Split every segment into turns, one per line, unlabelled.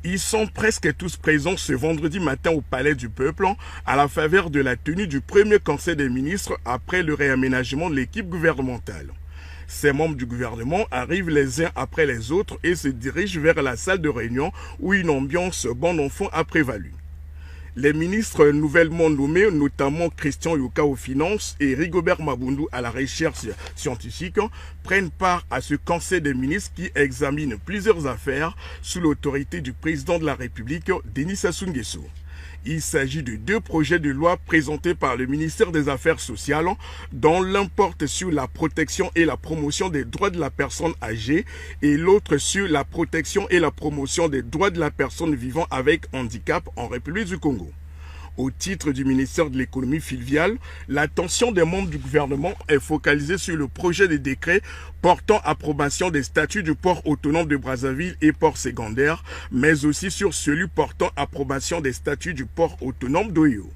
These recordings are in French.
Ils sont presque tous présents ce vendredi matin au Palais du Peuple à la faveur de la tenue du premier Conseil des ministres après le réaménagement de l'équipe gouvernementale. Ces membres du gouvernement arrivent les uns après les autres et se dirigent vers la salle de réunion où une ambiance bon enfant a prévalu. Les ministres nouvellement nommés, notamment Christian Yoka aux finances et Rigobert Mabundu à la recherche scientifique, prennent part à ce conseil des ministres qui examine plusieurs affaires sous l'autorité du président de la République, Denis Sassou Nguesso. Il s'agit de deux projets de loi présentés par le ministère des Affaires sociales, dont l'un porte sur la protection et la promotion des droits de la personne âgée et l'autre sur la protection et la promotion des droits de la personne vivant avec handicap en République du Congo. Au titre du ministère de l'économie fluviale, l'attention des membres du gouvernement est focalisée sur le projet de décret portant approbation des statuts du port autonome de Brazzaville et port secondaire, mais aussi sur celui portant approbation des statuts du port autonome d'Oyo.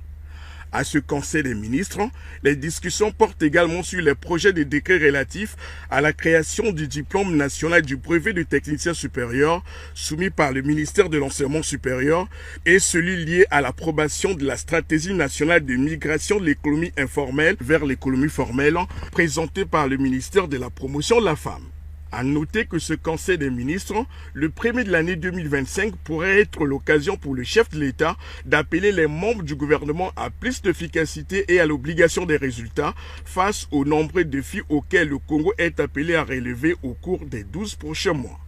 À ce Conseil des ministres, les discussions portent également sur les projets de décret relatifs à la création du diplôme national du brevet de technicien supérieur soumis par le ministère de l'Enseignement supérieur et celui lié à l'approbation de la stratégie nationale de migration de l'économie informelle vers l'économie formelle présentée par le ministère de la Promotion de la Femme. À noter que ce Conseil des ministres, le premier de l'année 2025, pourrait être l'occasion pour le chef de l'État d'appeler les membres du gouvernement à plus d'efficacité et à l'obligation des résultats face aux nombreux défis auxquels le Congo est appelé à relever au cours des 12 prochains mois.